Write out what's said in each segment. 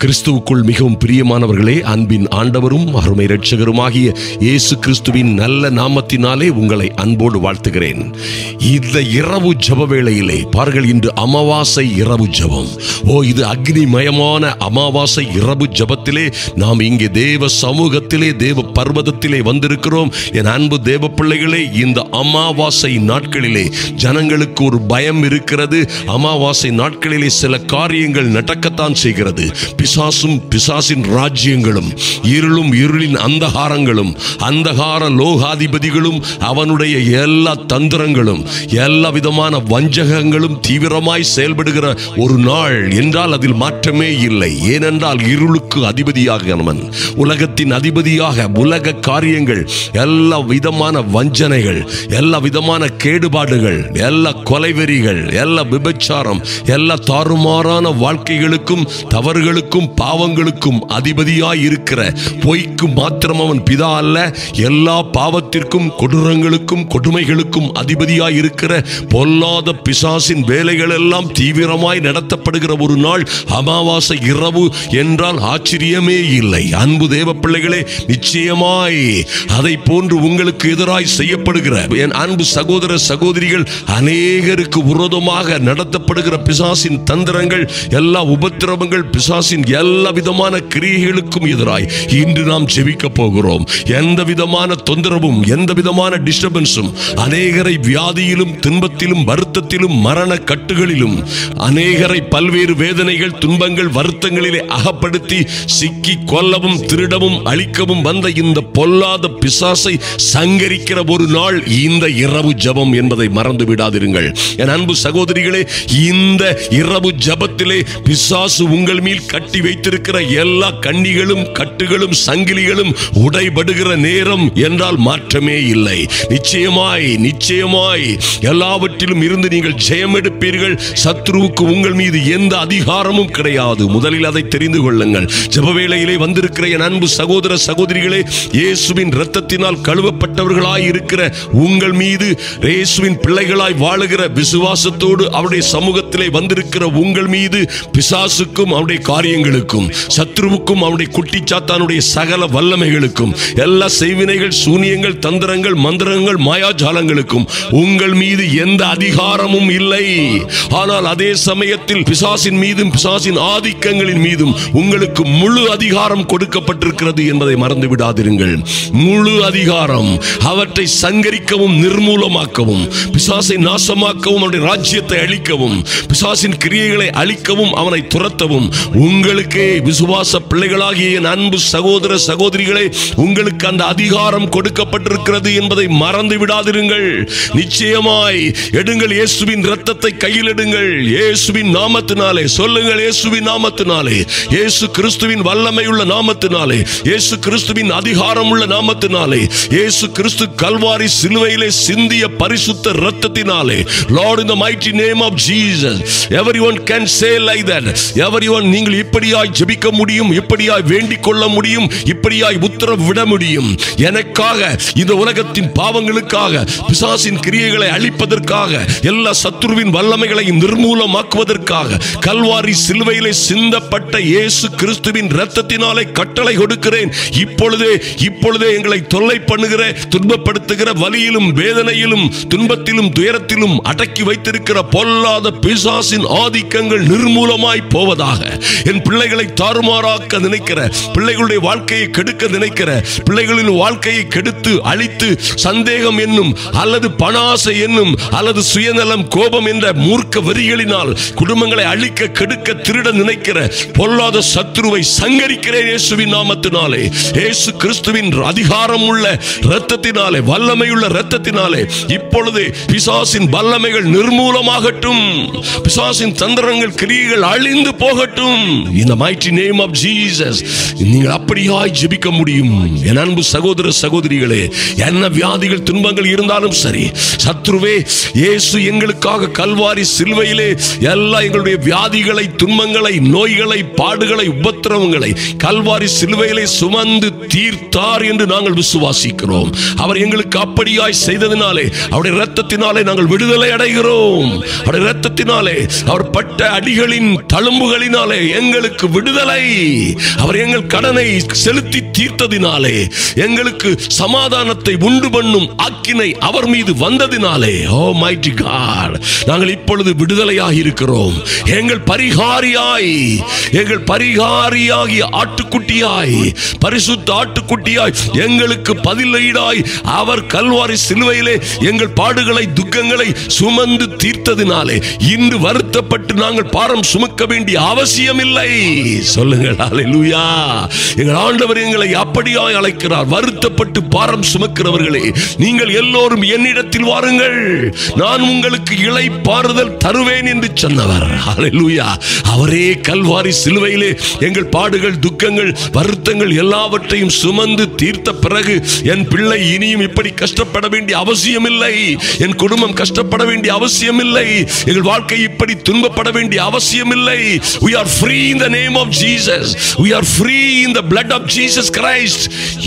கிறிஸ்துவுக்குள் மிகவும் பிரியமானவர்களே, அன்பின் ஆண்டவரும் அருமை இரட்சகருமாகிய இயேசு கிறிஸ்துவின் நல்ல நாமத்தினாலே உங்களை அன்போடு வாழ்த்துகிறேன். இந்த இரவு ஜெப வேளையிலே பாருங்கள், இன்று அமாவாசை இரவு ஜெபம். இது அக்னிமயமான அமாவாசை இரவு ஜெபத்திலே நாம் இங்கே தேவ சமூகத்திலே தேவ பர்வதத்திலே வந்திருக்கிறோம். என் அன்பு தேவ பிள்ளைகளே, இந்த அமாவாசை நாட்களிலே ஜனங்களுக்கு ஒரு பயம் இருக்கிறது. அமாவாசை நாட்களிலே சில காரியங்கள் நடக்கத்தான் செய்கிறது. பிசாசும் பிசாசின் ராஜ்யங்களும் இருளும் இருளின் அந்தகாரங்களும் அந்தகார லோகாதிபதிகளும் அவனுடைய எல்லா தந்திரங்களும் எல்லா விதமான வஞ்சகங்களும் தீவிரமாய் செயல்படுகிற ஒரு நாள் என்றால் அதில் மாற்றமே இல்லை. ஏனென்றால் இருளுக்கு அதிபதியாகவன், உலகத்தின் அதிபதியாக உலக காரியங்கள், எல்லா விதமான வஞ்சனைகள், எல்லா விதமான கேடுபாடுகள், எல்லா கொலைவெறிகள், எல்லா விபச்சாரம், எல்லா தாறுமாறான வாழ்க்கைகளுக்கும் தவறுகளுக்கும் பாவங்களுக்கும் அதிபதியாய் இருக்கிற, பொய்க்கு மாத்திரம் அவன் பிதா அல்ல, எல்லா பாவத்திற்கும் கொடூரங்களுக்கும் கொடுமைகளுக்கும் அதிபதியாய் இருக்கிற பொல்லாத பிசாசின் வேலைகள் எல்லாம் தீவிரமாய் நடத்தப்படுகிற ஒரு நாள் அமாவாசை இரவு என்றால் ஆச்சரியமே இல்லை. அன்பு தேவ பிள்ளைகளே, நிச்சயமாய் அதை போன்று உங்களுக்கு எதிராய் செய்யப்படுகிற என் அன்பு சகோதர சகோதரிகள், அநேகருக்கு விரோதமாக நடத்தப்படுகிற பிசாசின் தந்திரங்கள், எல்லா உபத்திரவங்கள், பிசாசின் எல்லா விதமான கிரியைகளுக்கும் எதிராய் இன்று நாம் ஜெபிக்க போகிறோம். எந்த விதமான தொந்தரவும், எந்த விதமான டிஸ்டர்பன்ஸும் அநேகரை வியாதியிலும் துன்பத்திலும் வருத்தத்திலும் மரண கட்டுகளிலும் அநேகரை பல்வேறு வேதனைகள் துன்பங்கள் வருத்தங்களிலே அகப்படுத்தி சிக்கி கொல்லவும் திருடவும் அழிக்கவும் வந்த இந்த பொல்லாத பிசாசை சங்கரிக்கிற ஒரு நாள் இந்த இரவு ஜெபம் என்பதை மறந்து விடாதிருங்கள். என் அன்பு சகோதரிகளே, இந்த இரவு ஜெபத்திலே பிசாசு உங்கள் மேல் கட்டி வைத்திருக்கிற எல்லா கண்ணிகளும் கட்டுகளும் சங்கிலிகளும் உடைபடுகிற நேரம் என்றால் மாற்றமே இல்லை. நிச்சயமாய் நிச்சயமாய் எல்லாவற்றிலும் இருந்து நீங்கள் ஜெயம் எடுப்பீர்கள். சத்ருவுக்கு உங்கள் மீது எந்த அதிகாரமும் கிடையாது. முதலில் அதை தெரிந்து கொள்ளுங்கள். ஜெபவேளையிலே வந்திருக்கிற என் அன்பு சகோதர சகோதரிகளே, இயேசுவின் இரத்தத்தினால் கழுவப்பட்டவர்களாய் இருக்கிற உங்கள் மீது, இயேசுவின் பிள்ளைகளாய் வாழுகிற விசுவாசத்தோடு அவருடைய சமூகத்திலே வந்திருக்கிற உங்கள் மீது பிசாசுக்கும் அவருடைய காரியங்களுக்கும், சத்ருவுக்கும் அவருடைய குட்டி சாத்தானுடைய சகல வல்லமைகளுக்கும், எல்லா செய்வினைகள் சூனியங்கள் தந்திரங்கள் மந்திரங்கள் மாயாஜாலங்களுக்கும் உங்கள் மீது எந்த அதிகாரமும் இல்லை. ஆனால் அதே சமயத்தில் பிசாசின் மீதும் பிசாசின் ஆதிக்கங்களின் மீதும் உங்களுக்கு முழு அதிகாரம் கொடுக்கப்பட்டிருக்கிறது என்பதை மறந்து விடாதிருங்கள். முழு அதிகாரம். அவற்றை சங்கரிக்கவும் நிர்மூலமாக்கவும், பிசாசை நாசமாக்கவும், அவருடைய ராஜ்யத்தை அழிக்கவும், பிசாசின் கிரியைகளை அழிக்கவும், அவனை துரத்தவும் உங்களுக்கே விசுவாச பிள்ளைகளாகிய என் அன்பு சகோதர சகோதரிகளே, உங்களுக்கு அந்த அதிகாரம் கொடுக்கப்பட்டிருக்கிறது என்பதை மறந்து விடாதிருங்கள். நிச்சயமாய் எடுங்கள், இயேசுவின் இரத்தத்தை கையில் எடுங்கள். இயேசுவின் நாமத்தினாலே சொல்லுங்கள், இயேசுவின் நாமத்தினாலே, இயேசு கிறிஸ்துவின் வல்லமையுள்ள நாமத்தினாலே, இயேசு கிறிஸ்துவின் அதிகாரம் உள்ள நாமத்தினாலே, இயேசு கிறிஸ்து கல்வாரி சிலுவையிலே சிந்திய பரிசுத்த இரத்தத்தினாலே, Lord, in the mighty name of Jesus, everyone can say like that. Everyone, நீங்கள் இப்படியாய் ஜெபிக்க முடியும், இப்படியாய் வேண்டிக் கொள்ள முடியும், இப்படியாய் உத்தரவு விட முடியும். எனக்காக, இந்த உலகத்தின் பாவங்களுக்காக, பிசாசின் கிரியைகளை அழிப்பதற்காக, எல்லா சத்துருவின் வல்லமைகளையும் நிர்மூலமாக்குவதற்காக கல்வாரி சிலுவையிலே சிந்தப்பட்ட இயேசு கிறிஸ்துவின் இரத்தத்தினாலே கட்டளை கொடுக்கிறேன். இப்பொழுதே எங்களை தொல்லை பண்ணுகிற, துன்பப்படுத்துகிற, வலியிலும் வேதனையிலும் துன்பத்திலும் துயரத்திலும் அடக்கி வைத்திருக்கிற பொல்லாத பிசாசின் ஆதிக்கங்கள் நிர்மூலமாய் போவதாக. என் பிள்ளைகளை தாறுமாறாக்க நினைக்கிற, பிள்ளைகளுடைய வாழ்க்கையை கெடுக்க நினைக்கிற, பிள்ளைகளின் வாழ்க்கையை கெடுத்து அழித்து சந்தேகம் என்னும் அல்லது பணாசை என்னும் அல்லது சுயநலம் கோபம் என்ற மூர்க்க வெறிகளினால் குடும்பங்களை அழிக்க கெடுக்க திருட நினைக்கிற பொல்லாத சத்ருவை சங்கரிக்கிறேன் இயேசுவின் நாமத்தினாலே. இயேசு கிறிஸ்துவின் அதிகாரம் உள்ள இரத்தத்தினாலே, வல்லமையுள்ள இரத்தத்தினாலே இப்பொழுது பிசாசின் வல்லமைகள் நிர்மூலமாகட்டும். பிசாசின் தந்திரங்கள் கிரியைகள் அழிந்து போகட்டும். In the mighty name of Jesus. நீங்கள் அப்படியாய் ஜெபிக்க முடியும். என் அன்பு சகோதர சகோதரிகளே, என்ன வியாதிகள் துன்பங்கள் இருந்தாலும் சரி, சத்ருவே, இயேசு எங்களுக்காக கல்வாரி சிலுவையிலே எல்லா எங்களுடைய வியாதிகளை துன்பங்களை நோய்களை பாடுகளை உபத்திரவங்களை கல்வாரி சிலுவையிலே சுமந்து தீர்த்தார் என்று நாங்கள் விசுவாசிக்கிறோம். அவர் எங்களுக்கு அப்படியாய் செய்ததினாலே, அவருடைய இரத்தத்தினாலே நாங்கள் விடுதலை அடைகிறோம். அவருடைய இரத்தத்தினாலே, அவர் பட்ட அடிகளின் தழும்புகளினாலே எங்களுக்கு எங்களுக்கு விடுதலை. அவர் எங்கள் கடனை செலுத்தி தீர்த்ததினாலே, எங்களுக்கு சமாதானத்தை உண்டு பண்ணும் ஆக்கினை அவர் மீது வந்ததினாலே, ஓ மைட்டி காட், நாங்கள் இப்பொழுது விடுதலையாகி இருக்கிறோம். எங்கள் பரிகாரியாகிய ஆட்டுக்குட்டியாய், பரிசுத்த ஆட்டுக்குட்டியாய், எங்களுக்கு பதிலீடாய் அவர் கல்வாரி சிலுவையிலே எங்கள் பாடுகளை துக்கங்களை சுமந்து தீர்த்ததினாலே இன்று வருத்தப்பட்டு நாங்கள் பாரம் சுமக்க வேண்டிய அவசியம் இல்லை. சொல்லுங்கள் அல்லேலூயா. எங்கள் ஆண்டவர் எங்களை அப்படியாய் அழைக்கிறார். வருத்தப்பட்டு பாரம் சுமக்கிறவர்களே, நீங்கள் எல்லோரும் என்னிடத்தில் வாருங்கள், நான் உங்களுக்கு இளைப்பாறுதல் தருவேன் என்று சொன்னவர். அல்லேலூயா. அவரே கல்வாரி சிலுவையிலே எங்கள் பாடுகள் துக்கங்கள் வருத்தங்கள் எல்லாவற்றையும் சுமந்து தீர்த்த பிறகு என் பிள்ளை இனியும் இப்படி கஷ்டப்பட வேண்டிய அவசியம் இல்லை, என் குடும்பம் கஷ்டப்பட வேண்டிய அவசியம் இல்லை, எங்கள் வாழ்க்கை இப்படி துன்பப்பட வேண்டிய அவசியம் இல்லை. We are free in the name of Jesus. We are free in the blood of Jesus Christ.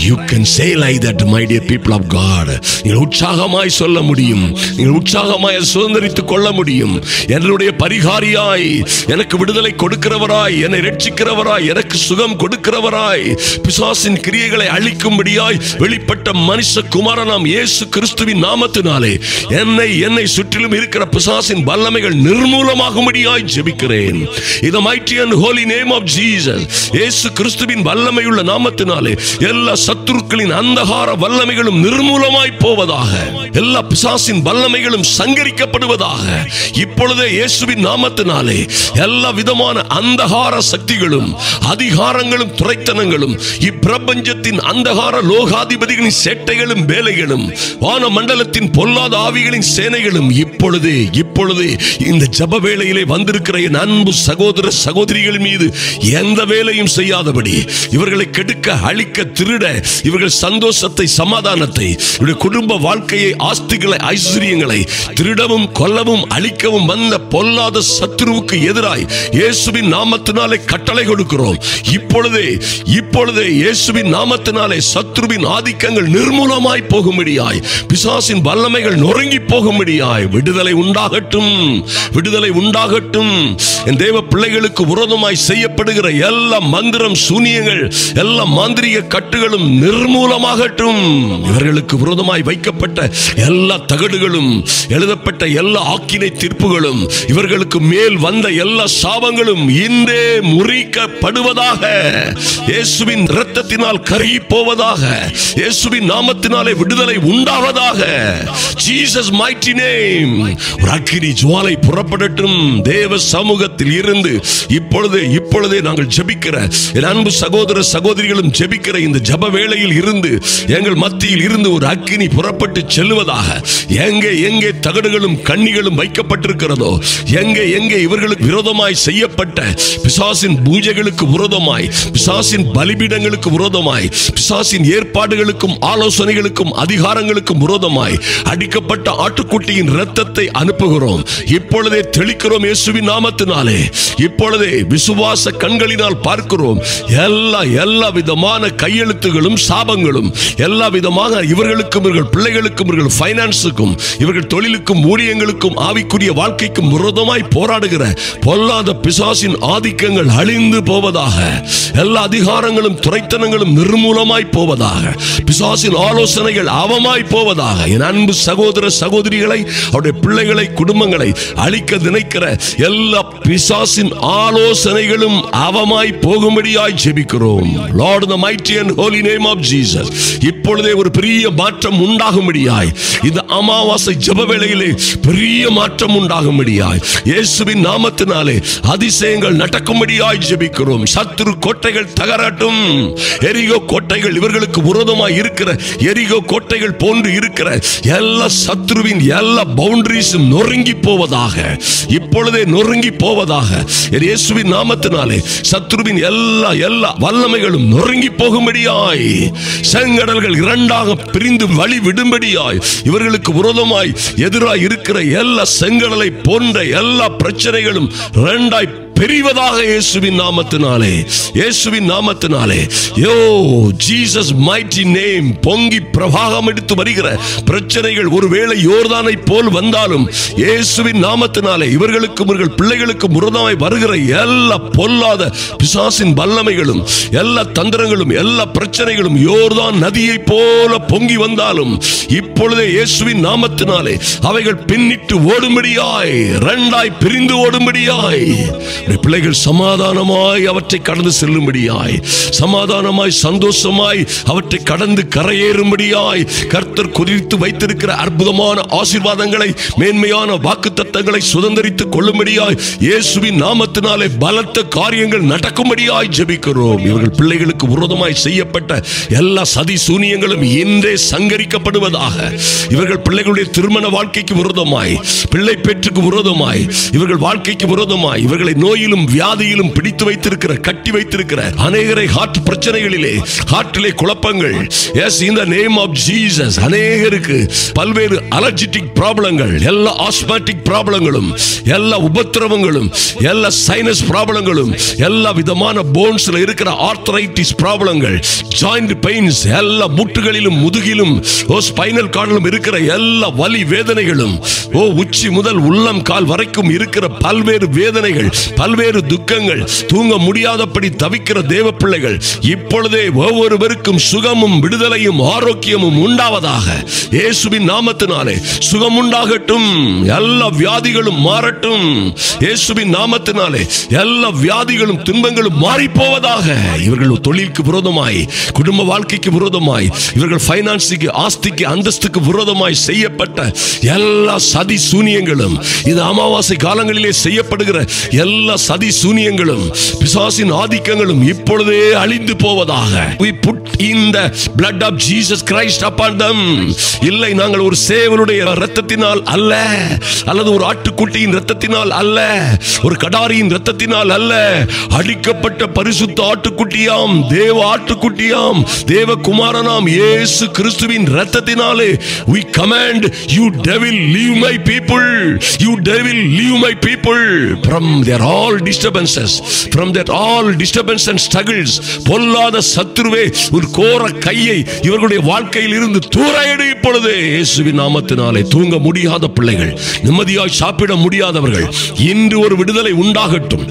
You can say like that, my dear people of God. நீங்கள் உற்சாகமாய் சொல்ல முடியும், நீங்கள் உற்சாகமாய் சுதந்திரித்துக் கொள்ள முடியும். என்னுடைய பரிகாரியாய், எனக்கு விடுதலை கொடுக்கிறவராய், என்னை ரட்சிக்கிறவராய், எனக்கு சுகம் கொடுக்கிறவராய், பிசாசின் கிரியைகளை அழிக்கும்படியாய் வெளிப்பட்ட மனுஷ குமாரனாம் இயேசு கிறிஸ்துவின் நாமத்தினாலே என்னை சுற்றிலும் இருக்கிற பிசாசின் வல்லமைகள் நிர்மூலமாகும்படியாய் ஜெபிக்கிறேன். In the mighty and holy name of Jesus. இயேசு கிறிஸ்துவின் வல்லமையுள்ள நாமத்தினாலே எல்லா சத்துருக்களின் அந்தகார வல்லமைகளும் நிர்மூலமாய் போவதாக, எல்லா பிசாசின் வல்லமைகளும் சங்கரிக்கப்படுவதாக. இப்பொழுதே இயேசுவின் நாமத்தினாலே எல்லா விதமான அந்தகார சக்திகளும் அதிகாரங்களும் துரைத்தனங்களும் இப்பிரபஞ்சத்தின் அந்தகார லோகாதிபதிகளின் சேட்டைகளும் வேலைகளும் வான மண்டலத்தின் பொல்லாத ஆவிகளின் சேனைகளும் இப்பொழுதே இந்த ஜப வேளையிலே வந்திருக்கிற என் அன்பு சகோதர சகோதரிகள் மீது எந்த வேலையும் செய்யாதபடி, இவர்களை கெடுக்க அழிக்க திருட, இவர்கள் சந்தோஷத்தை சமாதானத்தை, இவருடைய குடும்ப வாழ்க்கையை ஆஸ்திகளை ஐஸ்வர்யங்களை திருடவும் கொல்லவும் அழிக்கவும் வந்த பொல்லாத சத்துருவுக்கு எதிராய் இயேசுவின் நாமத்தினாலே கட்டளை கொடுக்கிறோம். இப்பொழுதே இயேசுவின் நாமத்தினாலே சத்துருவின் ஆதிக்கங்கள் நிர்மூலமாய் போகும்படியாய், பிசாசின் வல்லமைகள் நொறுங்கி போகும்படியாய் விடுதலை உண்டாகட்டும், விடுதலை உண்டாகட்டும். என் தேவ பிள்ளைகளுக்கு விரோதமாய் செய்யப்படுகிற எல்லா மந்திரம் சூனியங்கள், எல்லா மாந்திரிக கட்டுகளும் நிர்மூலமாகட்டும். இவர்களுக்கு விரோதமாய் வைக்கப்பட்ட எல்லா தகடுகளும், எழுதப்பட்ட எல்லா ஆக்கினை தீர்ப்புகளும், இவர்களுக்கு மேல் வந்த எல்லா சாபங்களும் இன்றே முறிக்கப்படுவதாக, இயேசுவின் இரத்தத்தினால் கருகி போவதாக, இயேசுவின் நாமத்தினாலே விடுதலை உண்டாவதாக. Jesus mighty name. ஒரு அக்கினி ஜுவாலை புறப்படட்டும் தேவ சமூகத்தில் இருந்து. இப்பொழுதே நாங்கள் ஜெபிக்கிற என் அன்பு சகோதர சகோதரிகளும் ஜெபிக்கிற இந்த ஜப வேளையில் இருந்து எங்கள் மத்தியில் இருந்து ஒரு அக்கினி புறப்பட்டு செல்லுவதாக. எங்கே தகடுகளும் கண்ணிகளும் வைக்கப்பட்டிருக்கிறதோ, எங்கே இவர்களுக்கு விரோதமாய் செய்யப்பட்ட பிசாசின் பூஜைகளுக்கு விரோதமாய், பிசாசின் பலிபீடங்களுக்கு விரோதமாய், பிசாசின் ஏற்பாடுகளுக்கும் ஆலோசனைகளுக்கும் அதிகாரங்களுக்கும் விரோதமாய் அடிக்கப்பட்ட ஆட்டுக்குட்டியின் இரத்தத்தை அனுப்புகிறோம். இப்பொழுதே தெளிக்கிறோம் இயேசுவின் நாமத்தினாலே. இப்பொழுதே விசுவாச கண்களினால் பார்க்கிறோம். எல்லா விதமான கையெழுத்துகளும் சாபங்களும், எல்லா விதமாக இவர்களுக்கும் இவர்கள் பிள்ளைகளுக்கும் இவர்கள் பைனான்ஸுக்கும் இவர்கள் தொழிலுக்கும் ஊழியங்களுக்கும் ஆவிக்குரிய வாழ்க்கைக்கும் விரோதமாய் போராடுகிற பொல்லாத பிசாசின் ஆதிக்கங்கள் அழிந்து போவதாக. எல்லா அதிகாரங்களும் துரைத்தனங்களும் நிர்மூலமாய் போவதாக. பிசாசின் ஆலோசனைகள் அவமாய் போவதாக. என் அன்பு சகோதர சகோதரிகளை, அவருடைய பிள்ளைகளை, குடும்பங்களை அழிக்க நினைக்கிற எல்லா பிசாசின் ஆலோசனைகளும் அவமாய் போகும்படியாய் ஜெபிக்கிறோம். Lord, in the mighty and holy name of Jesus. இப்பொழுதே ஒரு பெரிய மாற்றம் உண்டாகும்படியாய், இந்த அமாவாசை ஜெப வேளையிலே பெரிய மாற்றம் உண்டாகும்படியாய் இயேசுவின் நாமத்தினாலே அதிசயங்கள் நடக்கும்படியாய் ஜெபிக்கிறோம். சத்துரு கோட்டைகள் தகரட்டும். எரிகோ கோட்டைகள், இவர்களுக்கு விரோதமாய் இருக்கிற எரிகோ கோட்டைகள் போன்று இருக்கிற எல்லா சத்துருவின் எல்லா பவுண்டரிஸும் நொறுங்கி போவதாக. இப்பொழுதே நொறுங்கி போவதாக. இயேசுவின் நாமத்தினாலே சத்துருவின் எல்லா வல்லமைகளும் நொறுங்கி போகும்படியாய், செங்கடல்கள் இரண்டாக பிரிந்து வழி விடும்படியாய், இவர்களுக்கு விரோதமாய் எதிராய் இருக்கிற எல்லா செங்கடலை போன்ற எல்லா பிரச்சனைகளும் இரண்டாய் பெரியவதாக இயேசுவின் நாமத்தினாலே, இயேசுவின் நாமத்தினாலே. யோ ஜீசஸ் மைட்டி நேம். பொங்கி பிரவாகம் எடுத்து வருகிற பிரச்சனைகள் ஒருவேளை யோர்தானை போல் வந்தாலும் இயேசுவின் நாமத்தினாலே இவர்களுக்கும் இவர்கள் பிள்ளைகளுக்கும் விரோதமாய் வருகிற எல்லா பொல்லாத பிசாசின் வல்லமைகளும் எல்லா தந்திரங்களும் எல்லா பிரச்சனைகளும் யோர்தான் நதியை போல பொங்கி வந்தாலும் இப்பொழுதே இயேசுவின் நாமத்தினாலே அவைகள் பின்னிட்டு ஓடும்படியாய், இரண்டாய் பிரிந்து ஓடும்படியாய், பிள்ளைகள் சமாதானமாய் அவற்றை கடந்து செல்லும்படியாய், சமாதானமாய் சந்தோஷமாய் அவற்றை கடந்து கரையேறும்படியாய் கர்த்தர் குறித்து வைத்திருக்கிற அற்புதமான ஆசீர்வாதங்களை, மேன்மையான வாக்குத்தத்தங்களை சுதந்தரித்துக் கொள்ளும்படியாய் இயேசுவின் நாமத்தினாலே பலத்த காரியங்கள் நடக்கும்படியாய் ஜெபிக்கிறோம். இவர்கள் பிள்ளைகளுக்கு விரோதமாய் செய்யப்பட்ட எல்லா சதி சூனியங்களும் இன்றே சங்கரிக்கப்படுவதாக. இவர்கள் பிள்ளைகளுடைய திருமண வாழ்க்கைக்கு விரோதமாய், பிள்ளை பெற்றுக்கு விரோதமாய், இவர்கள் வாழ்க்கைக்கு விரோதமாய், இவர்களை நோயிலும் வியாதியிலும் பிடித்து வைத்திருக்கிற, கட்டி வைத்திருக்கிற அநேகரை ஹார்ட் பிரச்சனைகளிலே, ஹார்ட்டிலே குழப்பங்கள், yes in the name of Jesus, அநேகருக்கு பல்வேறு அலர்ஜிட்டிக் ப்ராப்ளங்கள், எல்லா ஆஸ்மாட்டிக் ப்ராப்ளங்களும், எல்லா உபத்திரவங்களும், எல்லா சைனஸ் ப்ராப்ளங்களும், எல்லா விதமான போன்ஸ்ல இருக்கிற ஆர்த்தரைட்டிஸ் ப்ராப்ளங்கள், ஜாயிண்ட் பெயின்ஸ், எல்லா முட்டுகளிலும் முதுகிலும் ஸ்பைனல் கார்டிலும் இருக்கிற எல்லா வலி வேதனைகளும், உச்சி முதல் உள்ளம் கால் வரைக்கும் இருக்கிற பல்வேறு வேதனைகள், பல்வேறு துக்கங்கள், தூங்க முடியாதபடி தவிக்கிற தேவ பிள்ளைகள் இப்பொழுதே ஒவ்வொருவருக்கும் சுகமும் விடுதலையும் ஆரோக்கியமும் உண்டாவதாக. இயேசுவின் நாமத்தினாலே சுகம் உண்டாகட்டும். எல்லா வியாதிகளும் மாறட்டும். இயேசுவின் நாமத்தினாலே எல்லா வியாதிகளும் துன்பங்களும் மாறி போவதாக. இவர்கள் தொழிலுக்கு விரோதமாய், குடும்ப வாழ்க்கைக்கு விரோதமாய், இவர்கள் பைனான்ஸுக்கு, ஆஸ்திக்கு, அந்தஸ்துக்கு விரோதமாய் செய்யப்பட்ட எல்லா சதி சூனியங்களும், இது அமாவாசை காலங்களிலே செய்யப்படுகிற எல்லா சதி சூனியங்களும், பிசாசின் ஆதிக்கங்களும் இப்பொழுதே அழிந்து போவதாக. We put in the blood of Jesus Christ upon them. இல்லை, நாங்கள் ஒரு சேவலுடைய இரத்தத்தினால் அல்ல, அல்லது ஒரு ஆட்டுக்குட்டியின் இரத்தத்தினால் அல்ல, ஒரு கடாரியின் இரத்தத்தினால் அல்ல, அடிக்கப்பட்ட பரிசுத்த ஆட்டுக்குட்டியாம், தேவ ஆட்டுக்குட்டியாம், தேவ குமாரனாம் இயேசு கிறிஸ்துவின் இரத்தத்தினாலே we command you devil leave my people, you devil leave my people from their all disturbances, from their all disturbance and struggles. பொல்லாத சத்துருவே, ஒரு கோர கையை இவர்களுடைய வாழ்க்கையில் இருந்து தூர எடு இப்பொழுது இயேசுவின் நாமத்தினாலே. தூங்க முடியாத பிள்ளைகள், நிம்மதியாய் சாப்பிட முடியாதவர்கள், இன்று ஒரு விடுதலை உண்டாகட்டும்.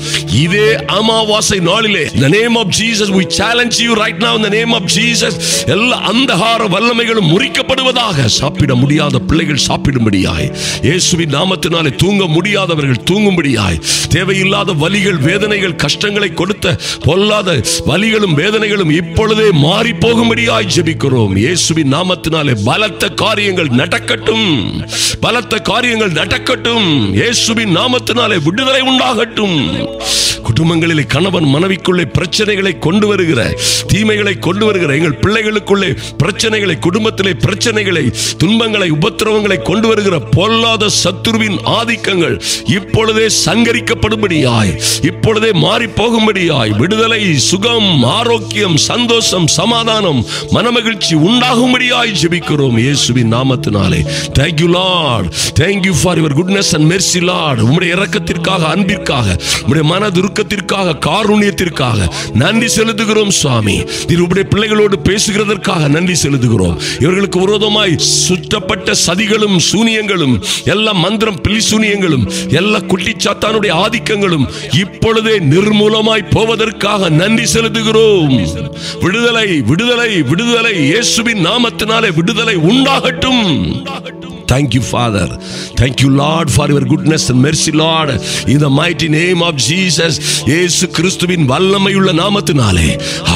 இதே அமாவாசை நாளிலே in the name of Jesus we challenge you right now in the name of Jesus. எல்லா அந்தகார வல்லமைகளும் முறிக்கப்படுவதாக. சாப்பிட முடியாத பிள்ளைகள் சாப்பிடும்படியாய், இயேசுவின் நாமத்தினாலே தூங்க முடியாதவர்கள் தூங்கும்படியாய், தேவையில்லாத வலிகள், வேதனைகள், கஷ்டங்களை கொடுத்த பொல்லாத வலிகளும் வேதனைகளும் இப்பொழுதே மாறி போகும்படியாய் ஜெபிக்கிறோம். இயேசுவின் நாமத்தினாலே பலத்த காரியங்கள் நடக்கட்டும், பலத்த காரியங்கள் நடக்கட்டும். இயேசுவின் நாமத்தினாலே விடுதலை உண்டாகட்டும். குடும்பங்களிலே கணவன் மனைவிக்குள்ளே பிரச்சனைகளை கொண்டு வருகிற, தீமைகளை கொண்டு வருகிற எங்கள் பிள்ளைகளுக்குள்ளே பிரச்சனைகளை, குடும்பத்திலே பிரச்சனைகளை, துன்பங்களை, உபத்திரவங்களை கொண்டு வருகிற பொல்லாத சத்துருவின் ஆதிக்கங்கள் இப்பொழுதே சங்கரிக்கப்படும்படியாய், இப்பொழுதே மாறி போகும்படியாய் விடுதலை, சுகம், ஆரோக்கியம், சந்தோஷம், சமாதானம், மனமகிழ்ச்சி உண்டாகும்படியாய் ஜெபிக்கிறோம் இயேசுவின் நாமத்தினாலே. Thank you Lord, thank you for your goodness and mercy Lord. உம்முடைய இரக்கத்திற்காக, அன்பிற்காக, உம்முடைய மனதுருக்கத்திற்காக, காருண்யத்திற்காக நன்றி செலுத்துகிறோம் சுவாமி. உம்முடைய பிள்ளைகளோடு பேசுகிறதற்காக நன்றி செலுத்துகிறோம். இவர்களுக்கு விரோதமாய் சுற்றப்பட்ட சதிகளும் சூனியங்களும், எல்லா மந்திரம் பில்லி சூனியங்களும், எல்லா குட்டிச்சாத்தானுடைய ஆதிக்கங்களும் இப்பொழுதே நிர்மூலமாய் போவதற்காக நன்றி செலுத்துகிறோம். விடுதலை, விடுதலை, விடுதலை, இயேசுவின் நாமத்தினாலே விடுதலை உண்டாகட்டும். Thank you Father, thank you Lord for your goodness and mercy Lord, in the mighty name of Jesus. இயேசு கிறிஸ்துவின் வல்லமையுள்ள நாமத்தினாலே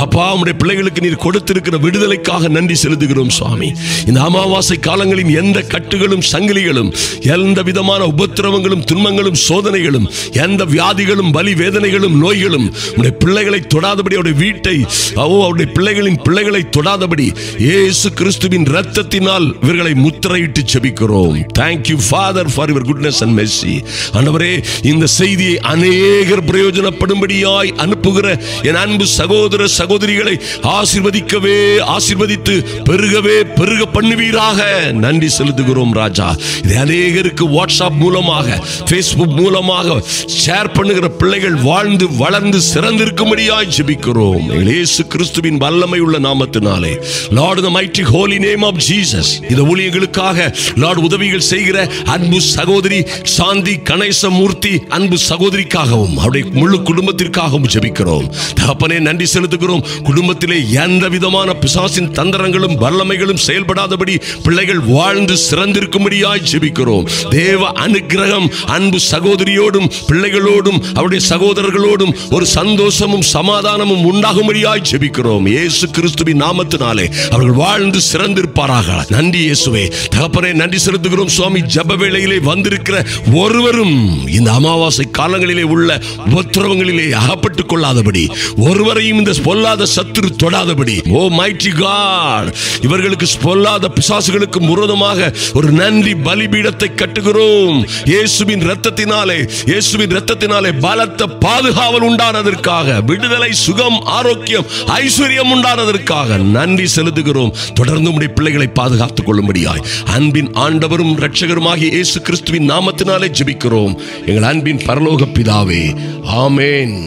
அப்பா, உம்முடைய பிள்ளைகளுக்கு நீர் கொடுத்திருக்கிற விடுதலைக்காக நன்றி செலுத்துகிறோம் சுவாமி. இந்த அமாவாசை காலங்களின் எந்த கட்டுகளும் சங்கிலிகளும், எந்த விதமான உபத்திரவங்களும் துன்பங்களும் சோதனைகளும், எந்த வியாதிகளும் வலி வேதனைகளும் நோய்களும் உம்முடைய பிள்ளைகளை தொடாதபடி, அவருடைய வீட்டை, அவருடைய பிள்ளைகளின் பிள்ளைகளை தொடாதபடி இயேசு கிறிஸ்துவின் இரத்தத்தினால் இவர்களை முத்திரையிட்டு ஜெபிக்கிறோம். ஜெபிக்கிறோம். Thank you Father for your goodness and mercy. ஆண்டவரே, இந்த செய்தியை அநேகர் பிரயோஜனப்படும்படியாய் அனுப்புகிற என் அன்பு சகோதர சகோதரிகளை ஆசீர்வதிக்கவே ஆசீர்வதித்து பெருகவே பெருக பண்ணுவீராக. நன்றி செலுத்துகிறோம் ராஜா. இதை அநேகருக்கு வாட்ஸ்அப் மூலமாக Facebook மூலமாக ஷேர் பண்ணுகிற பிள்ளைகள் வாழ்ந்து வளர்ந்து சிறந்திருக்கும்படியாய் ஜெபிக்கிறோம். இயேசு கிறிஸ்துவின் வல்லமை உள்ள நாமத்தினாலே Lord, in the mighty holy name of Jesus, இந்த ஊழியர்களுக்காக Lord உதவிகள் செய்கிற அன்பு சகோதரி சாந்தி கணேசமூர்த்தி அன்பு சகோதரிக்காகவும் அவருடைய முழு குடும்பத்திற்காகவும் ஜெபிக்கிறோம். தகப்பனே, நன்றி செலுத்துகிறோம். குடும்பத்திலே எந்த விதமான பிசாசின் தந்திரங்களும் வல்லமைகளும் செயல்படாதபடி பிள்ளைகள் வாழ்ந்து சிறந்திருக்கும்படியாய் ஜெபிக்கிறோம். தேவ அனுக்கிரகம் அன்பு சகோதரியோடும் பிள்ளைகளோடும் அவருடைய சகோதரர்களோடும் ஒரு சந்தோஷமும் சமாதானமும் உண்டாகும்படியாய் ஜெபிக்கிறோம். இயேசு கிறிஸ்துவின் நாமத்தினாலே அவர்கள் வாழ்ந்து சிறந்திருப்பாராக. நன்றி இயேசுவே. தகப்பனே, நன்றி செலுத்துகிறோம். சுவாமி, ஜெப வேளையிலே வந்திருக்கிற ஒருவரும் இந்த அமாவாசை காலங்களிலே உள்ள உபத்திரவங்களிலே அகப்பட்டுக் கொள்ளாதபடி, ஒருவரையும் இந்த பொல்லாத சத்துரு தொடாதபடி, ஓ மைட்டி காட், இவர்களுக்கு பொல்லாத பிசாசுகளுக்கு விரோதமாக ஒரு நன்றி பலிபீடத்தை கட்டுகிறோம். இயேசுவின் இரத்தத்தினாலே பலத்த பாதுகாவல் உண்டானதற்காக, விடுதலை, சுகம், ஆரோக்கியம், ஐஸ்வர்யம் உண்டானதற்காக நன்றி செலுத்துகிறோம். தொடர்ந்து உம்முடைய பிள்ளைகளை பாதுகாத்துக் கொள்ளும்படியாய் அன்பின் ஆண்டவரும் இரட்சகருமாகிய இயேசு கிறிஸ்துவின் நாமத்தினாலே ஜெபிக்கிறோம் எங்கள் அன்பின் பரலோக பிதாவே. ஆமென்.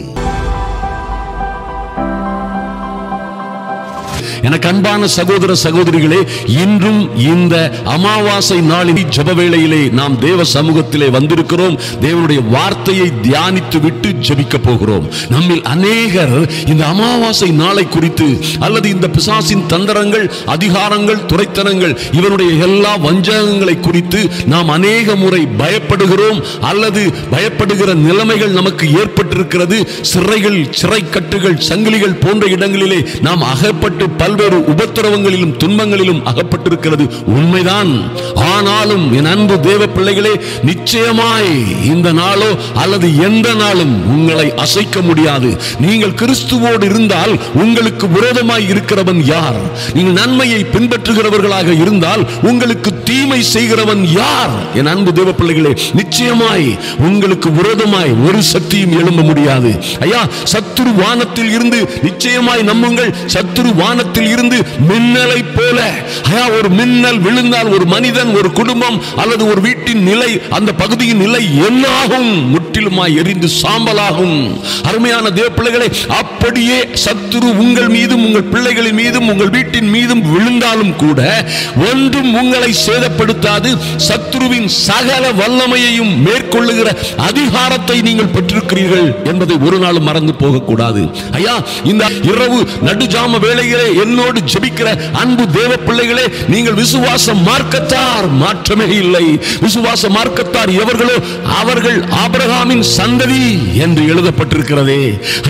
எனக்கு அன்பான சகோதர சகோதரிகளே, இன்றும் இந்த அமாவாசை நாளில் ஜெப வேளையிலே நாம் தேவ சமூகத்திலே வந்திருக்கிறோம். தேவனுடைய வார்த்தையை தியானித்து விட்டு ஜெபிக்க போகிறோம். நம்மில் அநேகர் இந்த அமாவாசை நாளை குறித்து அல்லது இந்த பிசாசின் தந்திரங்கள், அதிகாரங்கள், துரைத்தனங்கள், இவனுடைய எல்லா வஞ்சகங்களை குறித்து நாம் அநேக முறை பயப்படுகிறோம் அல்லது பயப்படுகிற நிலைமைகள் நமக்கு ஏற்பட்டிருக்கிறது. சிறைகள், சிறைக்கட்டுகள், சங்கிலிகள் போன்ற இடங்களிலே நாம் அகப்பட்டு பல்வேறு உபத்திரவங்களிலும் துன்பங்களிலும் அகப்பட்டிருக்கிறது உண்மைதான். ஆனாலும் என் அன்பு தேவ பிள்ளைகளே, நிச்சயமாய் இந்த நாளோ அல்லது எந்த நாளும் உங்களை அசைக்க முடியாது. நீங்கள் கிறிஸ்துவோடு இருந்தால் உங்களுக்கு விரோதமாய் இருக்கிறவன் யார்? நீங்கள் நன்மையை பின்பற்றுகிறவர்களாக இருந்தால் உங்களுக்கு தீமை செய்கிறவன் யார்? என் அன்பு தேவ பிள்ளைகளே, நிச்சயமாய் உங்களுக்கு விரோதமாய் ஒரு சக்தியும் எழும்ப முடியாது. ஐயா, சத்துரு வானத்தில் இருந்து நிச்சயமாய் நம்புங்கள், சத்துரு வானத்தில் இருந்து மின்னலை போல, ஒரு மின்னல் விழுந்தால் ஒரு மனிதன், ஒரு குடும்பம் அல்லது ஒரு வீட்டின் நிலை, அந்த பகுதியின் நிலை என்னாகும்? முற்றிலுமாய் எரிந்து சாம்பலாகும். அருமையான தேவ பிள்ளைகளே, அப்படியே சத்துரு உங்கள் மீதும் உங்கள் பிள்ளைகளின் மீதும் உங்கள் வீட்டின் மீதும் விழுந்தாலும் கூட ஒன்றும் உங்களை சேதப்படுத்தாது. சத்துருவின் சகல வல்லமையையும் மேற்கொள்ளுகிற அதிகாரத்தை நீங்கள் பெற்றிருக்கிறீர்கள் என்பதை ஒரு நாளும் மறந்து போகக்கூடாது. ஐயா, இந்த இரவு நடுஜாம வேளையிலே என்னோடு ஜெபிக்கிற அன்பு தேவ பிள்ளைகளே, நீங்கள் விசுவாச மார்க்கத்தார், மாற்றமே இல்லை. விசுவாச மார்க்கத்தார் எவர்களோ அவர்கள் ஆபிரகாமின் சந்ததி என்று எழுதப்பட்டிருக்கிறதே.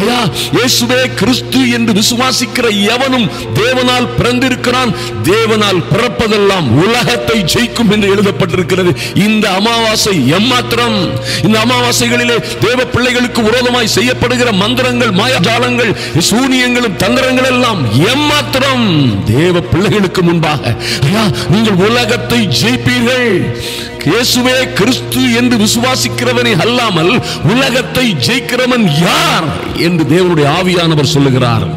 ஐயா, இயேசுவே கிறிஸ்து என்று விசுவாசிக்கிற எவனும் தேவனால் பிறந்திருக்கிறான். தேவனால் பிறப்பதெல்லாம் உலகத்தை ஜெயிக்கும் என்று எழுதப்பட்டிருக்கிறது. இந்த அமாவாசை எம்மாத்திரம்? இந்த அமாவாசைகளிலே தேவ பிள்ளைகளுக்கு விரோதமாய் செய்யப்படுகிற மந்திரங்கள், மாயாஜாலங்கள், சூனியங்களும் தந்திரங்கள் எல்லாம் எம்மாத்திரம்? தேவ பிள்ளைகளுக்கு முன்பாக நீங்கள் உலகத்தை ஜெயிப்பீர்கள். இயேசுவே கிறிஸ்து என்று விசுவாசிக்கிறவனை அல்லாமல் உலகத்தை ஜெயிக்கிறவன் யார் என்று தேவனுடைய ஆவியானவர் சொல்லுகிறார்.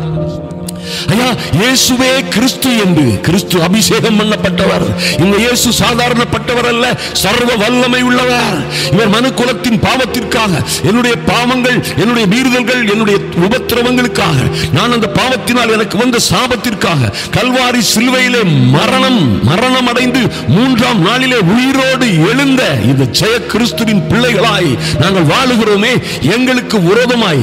ஐயா, இயேசுவே கிறிஸ்து என்று, கிறிஸ்து அபிஷேகம் பண்ணப்பட்டவர். இந்த இயேசு சாதாரணப்பட்டவர் அல்ல, சர்வ வல்லமை உள்ளவர். இவர் மனு குலத்தின் பாவத்திற்காக, என்னுடைய பாவங்கள், என்னுடைய மீறுதல்கள், என்னுடைய உபத்திரவங்களுக்காக, நான் அந்த பாவத்தினால் எனக்கு வந்த சாபத்திற்காக கல்வாரி சிலுவையிலே மரணம் அடைந்து மூன்றாம் நாளிலே உயிரோடு எழுந்த இந்த ஜெய கிறிஸ்துவின் பிள்ளைகளாய் நாங்கள் வாழுகிறோமே. எங்களுக்கு விரோதமாய்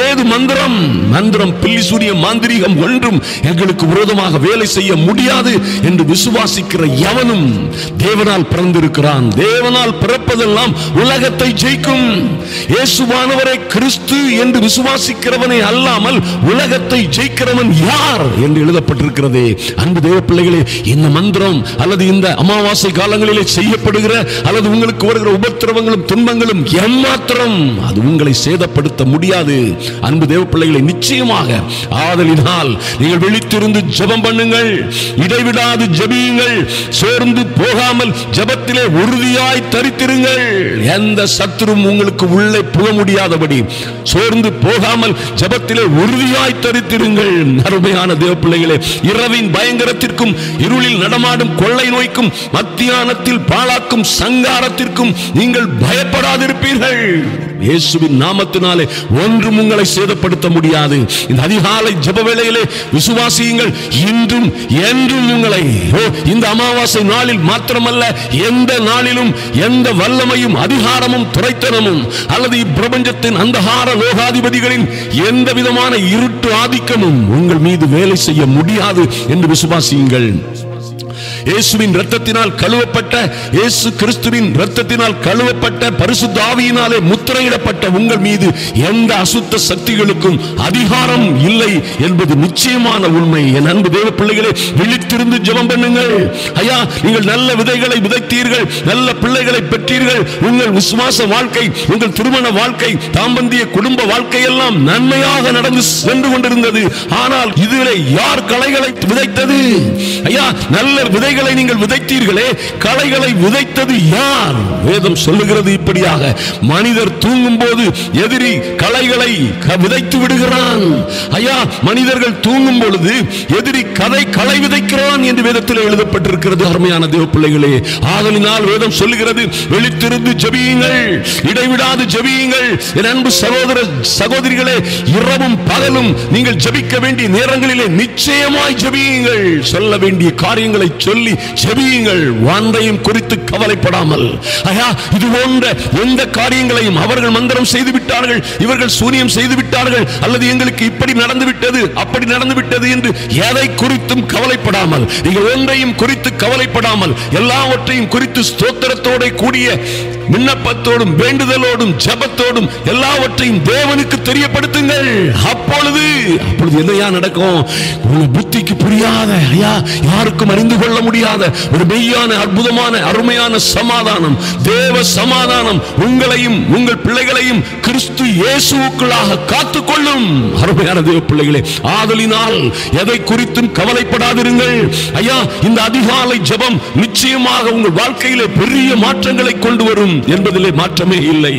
ஏது மந்திரம், பில்லி சூரியம், மாந்திரீகம் ஒன்றும் எங்களுக்கு விரோதமாக வேலை செய்ய முடியாது என்று விசுவாசிக்கிற எவனும் தேவனால் பிறந்திருக்கிறான். தேவனால் பிறப்பதெல்லாம் உலகத்தை ஜெயிக்கும். இயேசுவானவரை கிறிஸ்து என்று விசுவாசிக்கிறவனை அல்லாமல் உலகத்தை ஜெயிக்கிறவன் யார் என்று எழுதப்பட்டிருக்கிறதே. அன்பு தேவ பிள்ளைகளே, இந்த மந்திரம் அல்லது இந்த அமாவாசை காலங்களிலே செய்யப்படுகிற அல்லது உங்களுக்கு வருகிற உபத்திரவங்களும் துன்பங்களும் எம்மாத்திரம்? அது உங்களை சேதப்படுத்த முடியாது. அன்பு தேவ பிள்ளைகளை, நிச்சயமாக ஆதலினால் நீங்கள் விழித்திருந்து ஜெபம் பண்ணுங்கள், இடைவிடாது ஜெபியுங்கள், சோர்ந்து போகாமல் ஜெபத்திலே உறுதியாய் தரித்திருங்கள். எந்த சத்துரும் உங்களுக்கு உள்ளே புக முடியாதபடி சோர்ந்து போகாமல் ஜெபத்திலே உறுதியாய் தரித்திருங்கள். அருமையான தேவ பிள்ளைகளே, இரவின் பயங்கரத்திற்கும் இருளில் நடமாடும் கொள்ளை நோய்க்கும் மத்தியானத்தில் பாழாக்கும் சங்காரத்திற்கும் நீங்கள் பயப்படாதிருப்பீர்கள். இயேசுவின் நாமத்தினாலே ஒன்றும் உங்களை சேதப்படுத்த முடியாது. இந்த அதிகாலை ஜெப வேளையிலே விசுவாசியுங்கள். இன்றும் என்றும் உங்களை இந்த அமாவாசை நாளில் மாத்திரமல்ல, எந்த நாளிலும் எந்த வல்லமையும் அதிகாரமும் துரைத்தனமும் அல்லது இப்பிரபஞ்சத்தின் அந்தகார லோகாதிபதிகளின் எந்த விதமான இருட்டு ஆதிக்கமும் உங்கள் மீது வேலை செய்ய முடியாது என்று விசுவாசியுங்கள். இயேசுவின் இரத்தத்தினால் கழுவப்பட்ட, இயேசு கிறிஸ்துவின் இரத்தத்தினால் கழுவப்பட்ட, பரிசுத்த ஆவியினாலே முத்திரையிடப்பட்ட உங்கள் மீது எந்த அசுத்த சக்திகளுக்கும் அதிகாரம் இல்லை என்பது நிச்சயமான உண்மை. என் அன்பு தேவ பிள்ளைகளே, விழித்திருந்து ஜெபம் பண்ணுங்கள். ஐயா, நீங்கள் நல்ல விதைகளை விதைத்தீர்கள், நல்ல பிள்ளைகளை பெற்றீர்கள். உங்கள் விசுவாச வாழ்க்கை, உங்கள் திருமண வாழ்க்கை, தாம்பந்திய குடும்ப வாழ்க்கை எல்லாம் நன்மையாக நடந்து சென்று கொண்டிருந்தது. ஆனால் இதிலே யார் களைகளை விதைத்தது? ஐயா, நல்ல விதைகளை நீங்கள் விதைத்தீர்களே, களைகளை விதைத்தது யார்? வேதம் சொல்லுகிறது இப்படியாக, மனிதர் தூங்கும் போது எதிரி களைகளை விதைத்து விடுகிறான். ஐயா, மனிதர்கள் தூங்கும் பொழுது எதிரி களை விதைக்கிறான் என்று வேதத்தில் எழுதப்பட்டிருக்கிறது. அருமையான தேவ பிள்ளைகளே, ஆதலினால் வேதம் சொல்லுகிறது, விழித்திருந்து ஜெபியுங்கள், இடைவிடாது ஜெபியுங்கள். என் அன்பு சகோதர சகோதரிகளே, இரவும் பகலும் நீங்கள் ஜெபிக்க வேண்டிய நேரங்களிலே நிச்சயமாய் ஜெபியுங்கள். சொல்ல வேண்டிய காரியங்களை சொல்லி ஜெபியுங்கள். ஒன்றையும் குறித்து கவலைப்படாமல், ஐயா, இது போன்ற எந்த காரியங்களையும் அவர்கள் மந்திரம் செய்து விட்டார்கள், இவர்கள் சூனியம் செய்து விட்டார்கள், அல்லது எங்களுக்கு இப்படி நடந்து விட்டது அப்படி நடந்து விட்டது என்று எதை குறித்தும் கவலைப்படாமல், நீங்கள் ஒன்றையும் குறித்து கவலைப்படாமல் எல்லாவற்றையும் குறித்து ஸ்தோத்திரத்தோட கூடிய விண்ணப்பத்தோடும் வேண்டுதலோடும் ஜெபத்தோடும் எல்லாவற்றையும் தேவனுக்கு தெரியப்படுத்துங்கள். அப்பொழுது என்னையா நடக்கும்? உங்க புத்திக்கு புரியாத, ஐயா, யாருக்கும் அறிந்து கொள்ள முடியாத ஒரு மெய்யான அற்புதமான அருமையான சமாதானம், தேவ சமாதானம் உங்களையும் உங்கள் பிள்ளைகளையும் கிறிஸ்து இயேசுவுக்குள்ளாக காத்துக்கொள்ளும். அருமையான தேவ பிள்ளைகளே, ஆதலினால் எதை குறித்தும் கவலைப்படாதிருங்கள். ஐயா, இந்த அதிகாலை ஜெபம் நிச்சயமாக உங்கள் வாழ்க்கையிலே பெரிய மாற்றங்களை கொண்டு வரும் என்பதிலே மாற்றமே இல்லை.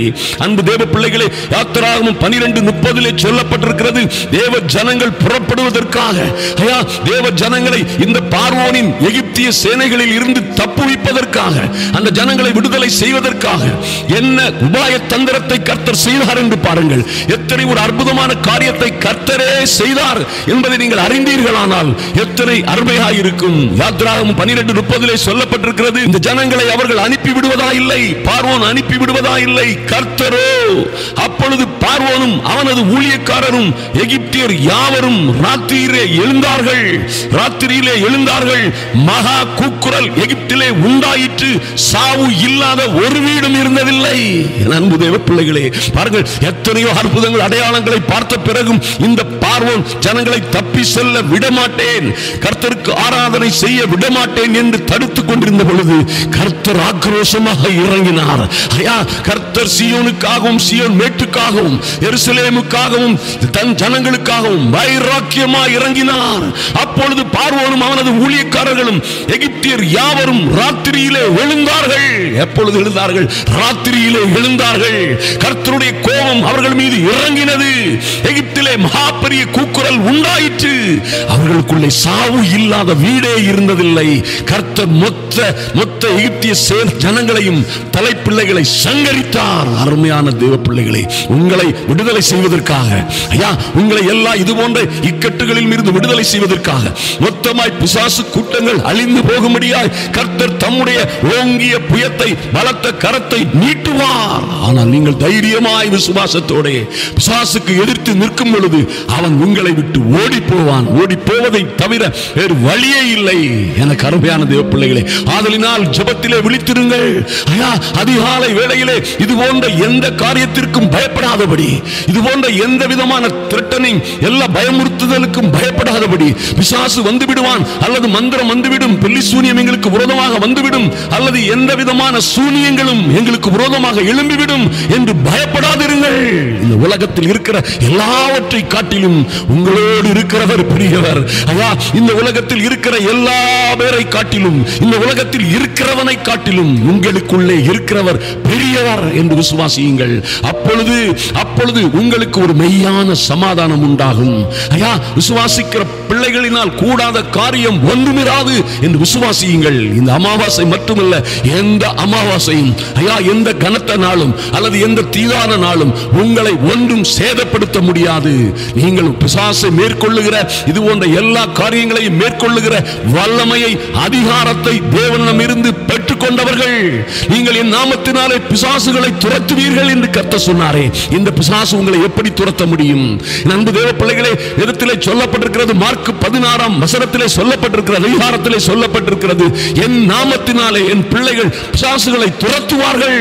அன்பு தேவ பிள்ளைகளே, யாத்திராகமம் 12:30 சொல்லப்பட்டிருக்கிறது, தேவ ஜனங்கள் புறப்படுவதற்காக, ஐயா, தேவ ஜனங்களை இந்த பார்வோனின் எகிப்திய சேனைகளில் இருந்து தப்புவிப்பதற்காக, அந்த ஜனங்களை விடுதலை செய்வதற்காக என்ன உபாய தந்திரத்தை கர்த்தர் செய்தார் என்று பாருங்கள். எத்தனை ஒரு அற்புதமான காரியத்தை கர்த்தரே செய்தார் என்பதை நீங்கள் அறிந்தீர்களானால் எத்தனை அருமையாக இருக்கும். யாத்திராகமம் 12:30 சொல்லப்பட்டிருக்கிறது, இந்த ஜனங்களை அவர்கள் அனுப்பி விடுவதா இல்லை, பார்வோன் அனுப்பி விடுவதா இல்லை, கர்த்தரோ. அப்பொழுது பார்வோனும் அவனது ஊழியக்காரரும் எகிப்தியர் யாவரும் ராத்திரியிலே எழுந்தார்கள். மகா கூக்குரல் எகிப்திலே உண்டாயிற்று, சாவு இல்லாத ஒரு வீடும் இருந்ததில்லை. அன்பு தேவ பிள்ளைகளே, பாருங்கள், எத்தனையோ அற்புதங்கள் அடையாளங்களை பார்த்த பிறகும் இந்த பார்வோன் ஜனங்களை தப்பி செல்ல விடமாட்டேன், கர்த்தருக்கு ஆராதனை செய்ய விடமாட்டேன் என்று தடுத்துக் கொண்டிருந்த பொழுது கர்த்தர் ஆக்ரோஷமாக இறங்கினார். ஐயா, கர்த்தர் சீயோனுக்காகவும் சீயோன் மேட்டுக்காகவும் எருசலேமுக்காகவும் தன் ஜனங்களுக்காகவும் வைராக்கியமாக இறங்கினார். அப்பொழுது பார்வோனும் அவனது ஊழியக்காரர்களும் எகிப்தியர் யாவரும் ராத்திரியிலே எழுந்தார்கள். எப்பொழுது எழுந்தார்கள்? ராத்திரியிலே எழுந்தார்கள். கர்த்தருடைய கோபம் அவர்கள் மீது இறங்கினது. எகிப்திலே மகாபெரிய கூக்குரல் உண்டாயிற்று. அவர்களுக்குள்ளே சாவு இல்லாத வீடே இருந்ததில்லை. கர்த்தர் மொத்த எகிப்திய ஜனங்களையும் தலைப்பிள்ளைகளை சங்கரித்தார். அருமையான தேவ பிள்ளைகளை, உங்களை விடுதலை செய்வதற்காக, ஐயா, உங்களை எல்லா இது போன்ற இக்கட்டுகளில் இருந்து விடுதலை செய்வதற்காக மொத்தமாய் பிசாசு கூட்டங்கள் அழிந்து போகும்படியாய் கர்த்தர் தம்முடைய ஓங்கிய புயத்தை பலத்த கரத்தை நீட்டுவார். ஆனால் நீங்கள் தைரியமாய் விசுவாசத்தோட பிசாசுக்கு எதிர்த்து நிற்கும் பொழுது அவன் உங்களை விட்டு ஓடி போவான். ஓடி போவதை தவிர வேறு வழியே இல்லை. எனக்கு அருமையான தேவ பிள்ளைகளே, ஆதலினால் ஜெபத்திலே விழித்திருங்கள். ஐயா, அதிகாலை வேளையிலே இது போன்ற எந்த காரியத்திற்கும் பயப்படாதபடி பயப்படாதபடி, இது போன்ற எந்த விதமான த்ரெட்டனிங், எல்லா பயமுறுத்துதலுக்கும் பயப்படாதபடி, பிசாசு வந்து விடுவான் அல்லது மந்திரம் வந்துவிடும், பில்லி சூனியம் எங்களுக்கு விரோதமாக வந்துவிடும், அல்லது எந்த விதமான சூனியங்களும் எங்களுக்கு விரோதமாக எழும்பிவிடும் என்று பயப்படாதிருங்கள். இந்த உலகத்தில் இருக்கிற எல்லாவற்றை காட்டிலும் உங்களோடு இருக்கிறவர் பெரியவர். ஐயா, இந்த உலகத்தில் இருக்கிற எல்லா பேரை காட்டிலும், இந்த உலகத்தில் இருக்கிறவனை காட்டிலும் உங்களுக்குள்ளே இருக்கிறவர் பெரியவர் என்று விசுவாசியுங்கள். அப்பொழுது உங்களுக்கு ஒரு மெய்யான சமாதானம் உண்டாகும். ஐயா, விசுவாசிக்கிற பிள்ளைகளினால் கூடாத காரியம் ஒன்றுமிராது என்று விசுவாசியுங்கள். இந்த அமாவாசை மட்டுமல்ல, எந்த அமாவாசையும், ஐயா, எந்த கனத்த நாளும் அல்லது எந்த தீதான நாளும் உங்களை ஒன்றும் சேதப்படுத்த முடியாது. நீங்கள் பிசாசை மேற்கொள்ளுகிற இது போன்ற எல்லா காரியங்களையும் மேற்கொள்ளுகிற வல்லமையை, அதிகாரத்தை தேவனிடமிருந்து பெற்றுக் கொண்டவர்கள். நீங்கள் என் நாமத்தினாலே பிசாசுகளை துரத்துவீர்கள் என்று கர்த்தர் சொன்னாரே, இந்த பிசாசு உங்களை எப்படி துரத்த முடியும்? அன்பு தேவ பிள்ளைகளே, இடத்திலே சொல்லப்பட்டிருக்கிறது, மார்க் 16 வசனத்திலே சொல்லப்பட்டிருக்கிறது, அதிகாரத்திலே சொல்லப்பட்டிருக்கிறது, என் நாமத்தினாலே என் பிள்ளைகள் பிசாசுகளை துரத்துவார்கள்,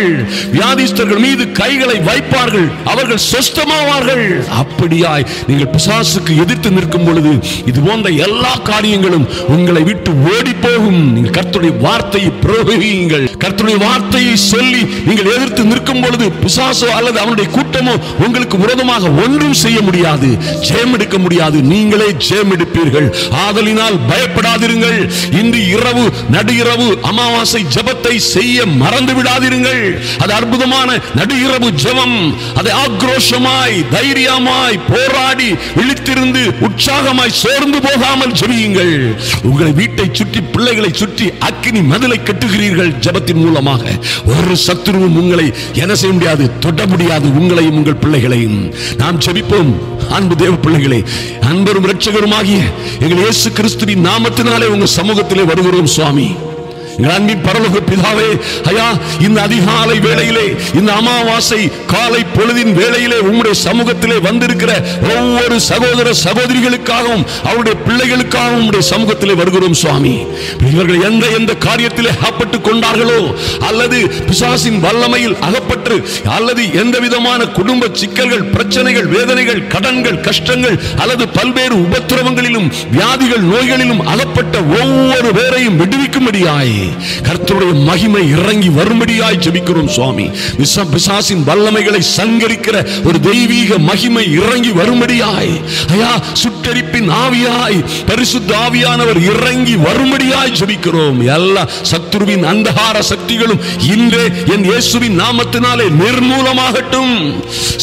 வியாதிஸ்தர்கள் மீது கைகளை வைப்பார்கள், அவர்கள் சொஸ்தமாவார்கள். அப்படியாய் நீங்கள் பிசாசுக்கு எதிர்த்து நிற்கும் பொழுது இது போன்ற எல்லா காரியங்களும் உங்களை விட்டு ஓடி போகும். நீங்கள் கர்த்தருடைய வார்த்தையை பிரயோகியுங்கள். கர்த்தருடைய வார்த்தையை சொல்லி நீங்கள் எதிர்த்து நிற்கும் பொழுது பிசாசோ அல்லது அவனுடைய கூட்டமோ உங்களுக்கு விரோதமாக ஒன்றும் செய்ய முடியாது, ஜெயம் எடுக்க முடியாது. நீங்களே ஜெயம் எடுப்பீர்கள். ஆதலினால் பயப்படாதிருங்கள். இன்று இரவு நடு இரவு அமாவாசை ஜெபத்தை செய்ய மறந்து விடாதிருங்கள். அது அற்புதமான நடு இரவு ஜெபம். அதை ஆக்ரோஷமாய், தைரியமாய், போராடி விழித்திருந்து உற்சாகமாய் சோர்ந்து போகாமல் ஜெபியுங்கள். உங்களை வீட்டை சுற்றி, பிள்ளைகளை சுற்றி அக்கினி மதிலை கட்டுகிறீர்கள். ஜெபத்தின் மூலமாக ஒரு சத்துருவும் உங்களை என்ன செய்ய முடியாது, தொட முடியாது, உங்களையும் உங்கள் பிள்ளைகளையும். நாம் ஜெபிப்போம். அன்பு தேவ பிள்ளைகளே, அன்பரும் இரட்சகருமாகிய எங்கள் இயேசு கிறிஸ்துவின் நாமத்தினாலே உங்க சமூகத்திலே வருகிறோம் சுவாமி. அன்பின் பரலோக பிதாவே, ஐயா, இந்த அதிகாலை வேளையிலே, இந்த அமாவாசை காலை பொழுதின் வேளையிலே உம்முடைய சமூகத்திலே வந்திருக்கிற ஒவ்வொரு சகோதர சகோதரிகளுக்காகவும் அவருடைய பிள்ளைகளுக்காகவும் உம்முடைய சமூகத்திலே வருகிறோம் சுவாமி. இவர்கள் எந்த காரியத்திலே அகப்பட்டுக் கொண்டார்களோ, அல்லது பிசாசின் வல்லமையில் அகப்பட்டு, அல்லது எந்த விதமான குடும்ப சிக்கல்கள், பிரச்சனைகள், வேதனைகள், கடன்கள், கஷ்டங்கள், அல்லது பல்வேறு உபத்திரவங்களிலும் வியாதிகள், நோய்களிலும் அகப்பட்ட ஒவ்வொரு பேரையும் விடுவிக்கும்படியாய் கர்த்தருடைய மகிமை இறங்கி வரும்படியாய் ஜெபிக்கிறோம் சுவாமி. பிசாசின் வல்லமைகளை சங்கரிக்கிற ஒரு தெய்வீக மகிமை இறங்கி வரும்படியாய், ஐயா, சுட்டெரிப்பின் ஆவியாய் பரிசுத்த ஆவியானவர் இறங்கி வரும்படியாய் ஜெபிக்கிறோம். எல்லா சத்துருவின் அந்தகார சக்திகளும் இன்றே என் இயேசுவின் நாமத்தினாலே நிர்மூலமாகட்டும்.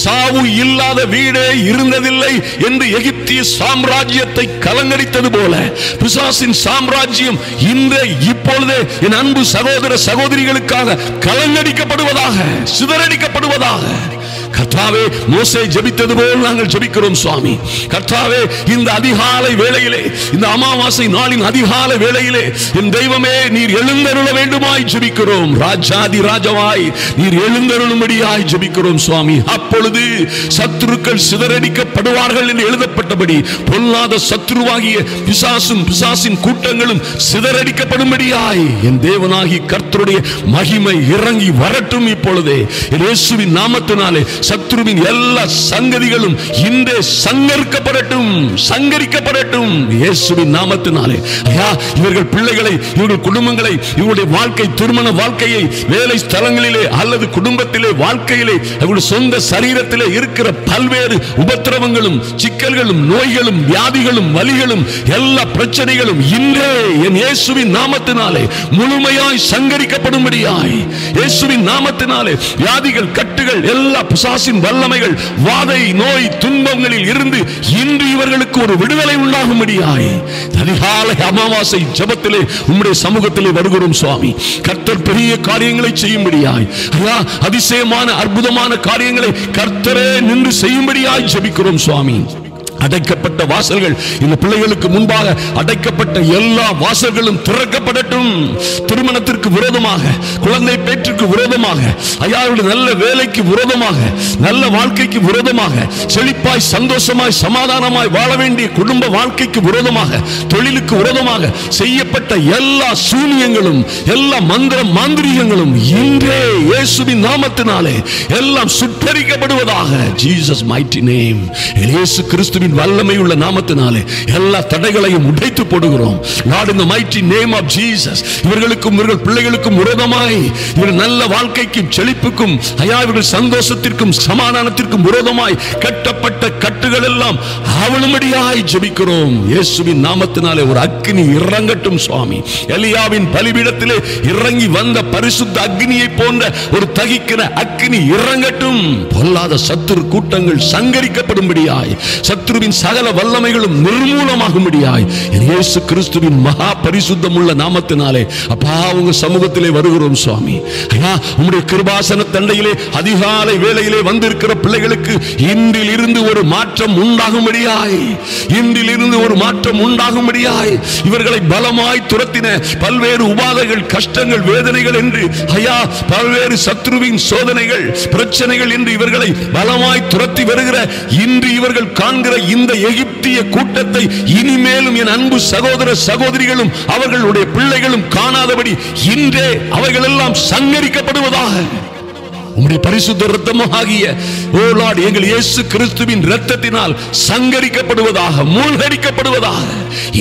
சாவு இல்லாத வீடே இருந்ததில்லை என்று எகிப்திய சாம்ராஜ்யத்தை கலங்கடித்தது போல பிசாசின் சாம்ராஜ்யம் இன்றே இப்பொழுதே என் அன்பு சகோதர சகோதரிகளுக்காக கலங்கடிக்கப்படுவதாக, சிதறடிக்கப்படுவதாக. கர்த்தாவே, மோசே ஜெபித்தது போல் நாங்கள் ஜெபிக்கிறோம் சுவாமி. கர்த்தாவே, இந்த அதிகாலை வேளையிலே, இந்த அமாவாசை நாளின் அதிகாலை வேளையிலே என் தெய்வமே, நீர் எழுந்தருள வேண்டுமாய் ஜெபிக்கிறோம். ராஜாதி ராஜாவாய் நீர் எழுந்தருளும்படியாய் ஜெபிக்கிறோம் சுவாமி. அப்பொழுது சத்துருக்கள் சிதறடிக்கப்படுவார்கள் என்று எழுதப்பட்டபடி பொல்லாத சத்துருவாகிய பிசாசும் பிசாசின் கூட்டங்களும் சிதறடிக்கப்படும்படியாய் என் தேவனாகி கர்த்தருடைய மகிமை இறங்கி வரட்டும். இப்பொழுதே இயேசுவின் நாமத்தினாலே சத்துருவின் எல்லா சங்கதிகளும் இன்றே சங்கரிக்கப்படட்டும், சங்கரிக்கப்படட்டும் இயேசுவின் நாமத்தினாலே. ஐயா, இவர்கள் பிள்ளைகளை, இவர்கள் குடும்பங்களை, இவருடைய வாழ்க்கை, திருமண வாழ்க்கையை, வேலை ஸ்தலங்களிலே அல்லது குடும்பத்திலே, வாழ்க்கையிலே, அவருடைய சொந்த சரீரத்திலே இருக்கிற பல்வேறு உபத்திரவங்களும், சிக்கல்களும், நோய்களும், வியாதிகளும், வலிகளும், எல்லா பிரச்சனைகளும் இன்றே என் இயேசுவின் நாமத்தினாலே முழுமையாய் சங்கரிக்கப்படும்படியாய் இயேசுவின் நாமத்தினாலே வியாதிகள், கட்டுகள், எல்லா பிசாசின் வல்லமைகள், வாதை, நோய், துன்பங்களில் இருந்து இன்று இவர்களுக்கு ஒரு விடுதலை உண்டாகும்படியாய் அதிகாலை அமாவாசை ஜெபத்திலே உம்முடைய சமூகத்திலே வருகிறோம் சுவாமி. கர்த்தர் பெரிய காரியங்களை செய்யும்படியாய், ஐயா, அதிசயமான அற்புதமான காரியங்களை கர்த்தரே நின்று செய்யும்படியாய் ஜெபிக்கிறோம் சுவாமி. அடைக்கப்பட்ட வாசல்கள், இந்த பிள்ளைகளுக்கு முன்பாக அடைக்கப்பட்ட எல்லா வாசல்களும் திறக்கப்படட்டும். திருமணத்திற்கு விரோதமாக, குழந்தை பேற்றுக்கு விரோதமாக, ஐயாவுடைய நல்ல வேலைக்கு விரோதமாக, நல்ல வாழ்க்கைக்கு விரோதமாக, செழிப்பாய் சந்தோஷமாய் சமாதானமாய் வாழ வேண்டிய குடும்ப வாழ்க்கைக்கு விரோதமாக, தொழிலுக்கு விரோதமாக செய்யப்பட்ட எல்லா சூனியங்களும், எல்லா மந்திர மாந்திரீகங்களும் இன்றே இயேசுவின் நாமத்தினாலே எல்லாம் சுட்டரிக்கப்படுவதாக. Jesus mighty name. இயேசு கிறிஸ்துவின் வல்லமை உள்ள நாமத்தினாலே எல்லா தடைகளையும் உடைத்து போடுகிறோம். Lord, in the mighty name of Jesus, இவர்களுக்கும் இவர்கள் பிள்ளைகளுக்கும் விரோதமாய், இவர்கள் நல்ல வாழ்க்கைக்கும் செழிப்புக்கும் ஐயா இவர்கள் சந்தோஷத்திற்கும் சமாதானத்திற்கும் விரோதமாய் கட்டப்பட்ட கட்டுகள் எல்லாம் அவளும்படியாய் ஜெபிக்கிறோம். இயேசுவின் நாமத்தினாலே ஒரு அக்கினி இறங்கட்டும் சுவாமி. எலியாவின் பலிபீடத்திலே இறங்கி வந்த பரிசுத்த அக்னியை போன்ற ஒரு தகிக்கிற அக்கினி இறங்கட்டும். பொல்லாத சத்துரு கூட்டங்கள் சங்கரிக்கப்படும்படியாய், சத்துருவின் சகல வல்லமைகளும் நிர்மூலமாகும்படியாய் இயேசு கிறிஸ்துவின் மகா பரிசுத்தம் உள்ள நாமத்தினாலே அப்பா உங்க சமூகத்திலே வருகிறோம் சுவாமி. ஐயா உம்முடைய கிருபாசன தண்டையிலே அதிகாலை வேளையிலே வந்திருக்கிற பிள்ளைகளுக்கு இன்றிலிருந்து ஒரு மாற்றம் உண்டாகும்படியாய், இன்றிலிருந்து ஒரு மாற்றம் உண்டாகும்படியாய், இவர்களை பலமாய் துரத்தின பல்வேறு உபாதைகள், கஷ்டங்கள், வேதனைகள் என்று ஐயா பல்வேறு சத்ருவின் சோதனைகள், பிரச்சனைகள் என்று இவர்களை பலமாய் துரத்தி வருகிற இன்று இவர்கள் காண்கிற இந்த எகிப்திய கூட்டத்தை இனிமேலும் என் அன்பு சகோதர சகோதரிகளும் அவர்களுடைய பிள்ளைகளும் காணாதபடி இன்றே அவைகள் எல்லாம் சங்கரிக்கப்படுவதாக. உம்முடைய பரிசுத்த இரத்தமாகிய ஓ லார்ட் எங்கள் இயேசு கிறிஸ்துவின் இரத்தத்தினால் சங்கரிக்கப்படுவதாக, மூழ்கடிக்கப்படுவதாக.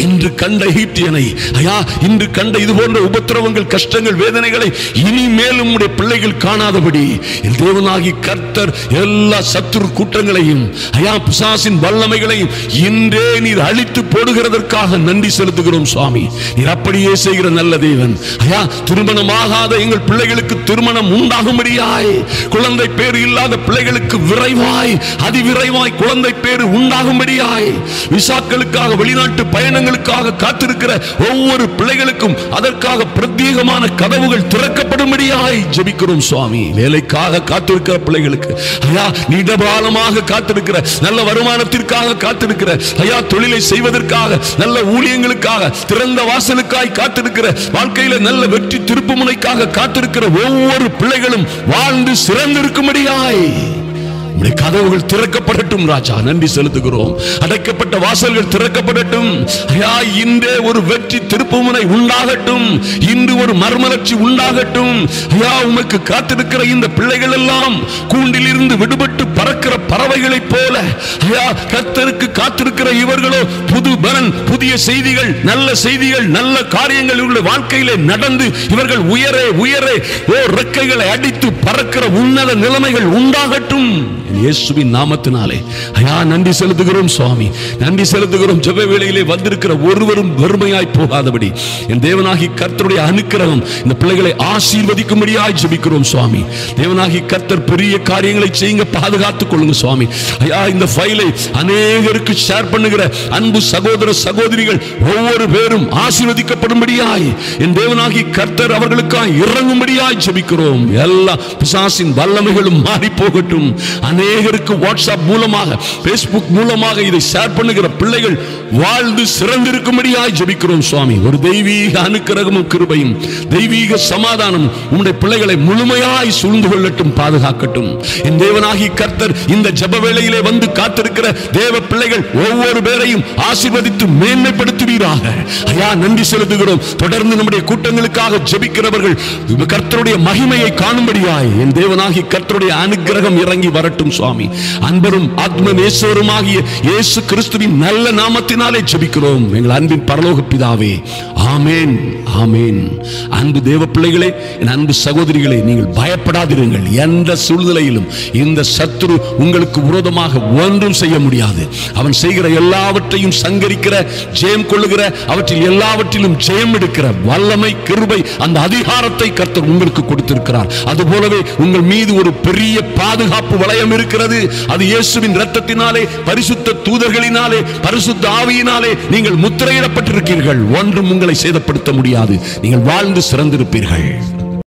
இன்று கண்ட எகிப்தியனை ஐயா, இன்று கண்ட இது போன்ற உபத்திரவங்கள், கஷ்டங்கள், வேதனைகளை இனிமேல் உம்முடைய பிள்ளைகள் காணாதபடி என் தேவனாகி கர்த்தர் எல்லா சத்துரு கூட்டங்களையும் ஐயா பிசாசின் வல்லமைகளையும் இன்றே நீர் அழித்து போடுகிறதற்காக நன்றி செலுத்துகிறோம் சுவாமி. நீர் அப்படியே செய்கிற நல்ல தேவன். ஐயா திருமணமாகாத எங்கள் பிள்ளைகளுக்கு திருமணம் உண்டாகும்படியாய், குழந்தை பேறு இல்லாத பிள்ளைகளுக்கு விரைவாய் அதிவிரைவாய் குழந்தை பேறு உண்டாகும்படியாய், விசாக்களுக்காக வெளிநாட்டு பயணங்களுக்காக காத்திருக்கிற ஒவ்வொரு பிள்ளைகளுக்கும் அதற்காக பிரத்யேகமான கதவுகள் திறக்கப்படும்படியாய் ஜெபிக்கிறோம் சுவாமி. வேலைக்காக காத்திருக்கிற பிள்ளைகளுக்கு ஐயா, நீண்டகாலமாக காத்திருக்கிற நல்ல வருமானத்திற்காக காத்திருக்கிற ஐயா, தொழிலை செய்வதற்காக நல்ல ஊழியங்களுக்காக திறந்த வாசலுக்காய் காத்திருக்கிற, வாழ்க்கையில நல்ல வெற்றி திருப்பு முனைக்காக காத்திருக்கிற ஒவ்வொரு பிள்ளைகளும் வாழ்ந்து சிறந்திருக்கும்படியாய் கதவுகள் திறக்கப்படட்டும் ராஜா. நன்றி செலுத்துகிறோம். அடைக்கப்பட்ட வாசல்கள் திறக்கப்படட்டும் ஐயா. இன்றே ஒரு வெற்றி திருப்புமுனை உண்டாகட்டும். இன்று ஒரு மர்மலர்ச்சி உண்டாகட்டும் ஐயா. உமக்கு காத்திருக்கிற இந்த பிள்ளைகள் எல்லாம் கூண்டில் இருந்து விடுபட்டு பறக்கிற பறவைகளைப் போல ஐயா, கர்த்தருக்கு காத்திருக்கிற இவர்களோ புது பலன், புதிய செய்திகள், நல்ல செய்திகள், நல்ல காரியங்கள் இவர்களுடைய வாழ்க்கையிலே நடந்து இவர்கள் உயரே உயரே ரெக்கைகளை அடித்து பறக்கிற உன்னத நிலைமைகள் உண்டாகட்டும் இயேசுவின் நாமத்தினாலே. ஐயா நன்றி செலுத்துகிறோம் சுவாமி, நன்றி செலுத்துகிறோம். ஜெப வேளையிலே வந்திருக்கிற ஒருவரும் வெறுமையாய் போகாதபடி என் தேவனாகி கர்த்தருடைய அனுக்கிரகம் இந்த பிள்ளைகளை ஆசீர்வதிக்கும்படியாய் ஜெபிக்கிறோம் சுவாமி. தேவனாகி கர்த்தர் பெரிய காரியங்களை செய்யுங்க, பாதுகாத்துக் கொள்ளுங்க சுவாமி. ஐயா இந்த ஃபைலை அநேகருக்கு ஷேர் பண்ணுகிற அன்பு சகோதர சகோதரிகள் ஒவ்வொரு பேரும் ஆசீர்வதிக்கப்படும்படியாய் என் தேவனாகி கர்த்தர் அவர்களுக்காய் இறங்கும்படியாய் ஜெபிக்கிறோம். எல்லா பிசாசின் வல்லமைகளும் மாறி போகட்டும். அநேகருக்கு வாட்ஸ்அப் மூலமாக, பேஸ்புக் மூலமாக இதை ஷேர் பண்ணுகிற பிள்ளைகள் வாழ்ந்து சிறந்திருக்கும்படியாய் ஜெபிக்கிறோம் சுவாமி. ஒரு தெய்வீக அனுக்கிரகமும் கிருபையும் தெய்வீக சமாதானம் உம்முடைய பிள்ளைகளை முழுமையாய் சூழ்ந்து கொள்ளட்டும், பாதுகாக்கட்டும். என் தேவனாகி கர்த்தர் இந்த ஜெப வேளையிலே வந்து காத்திருக்கிற தேவ பிள்ளைகள் ஒவ்வொரு பேரையும் ஆசீர்வதித்து மேன்மைப்படுத்துவீராக. ஐயா நன்றி செலுத்துகிறோம். தொடர்ந்து நம்முடைய கூட்டங்களுக்காக ஜெபிக்கிறவர்கள் கர்த்தருடைய மகிமையை காணும்படியாய் என் தேவனாகி கர்த்தருடைய அனுக்கிரகம் இறங்கி வரட்டும் சுவாமி. அன்பரும் ஆத்மநேசருமாகிய இயேசு கிறிஸ்துவின் நல்ல நாமத்தினாலே ஜெபிக்கிறோம் எங்கள் அன்பின் பரலோக பிதாவே. ஆமென், ஆமென். அன்பு தேவ பிள்ளைகளே, என் அன்பு சகோதரிகளே, நீங்கள் பயப்படாதிருங்கள். எந்த சூழ்நிலையிலும் இந்த சத்துரு உங்களுக்கு விரோதமாக ஒன்றும் செய்ய முடியாது. அவன் செய்கிற எல்லாவற்றையும் சங்கரிக்கிற, ஜெயம் கொள்ளுகிற, அவற்றில் எல்லாவற்றிலும் ஜெயம் எடுக்கிற வல்லமை, கிருபை, அந்த அதிகாரத்தை கர்த்தர் உங்களுக்கு கொடுத்திருக்கிறார். அதுபோலவே உங்கள் மீது ஒரு பெரிய பாதுகாப்பு வளையம் இருக்கிறது. அது இயேசுவின் இரத்தத்தினாலே, பரிசுத்த தூதர்களினாலே, பரிசுத்த ஆவியினாலே நீங்கள் முத்திரையிடப்பட்டிருக்கிறீர்கள். ஒன்றும் உங்களை சேதப்படுத்த முடியாது. நீங்கள் வாழ்ந்து சிறந்திருப்பீர்கள்.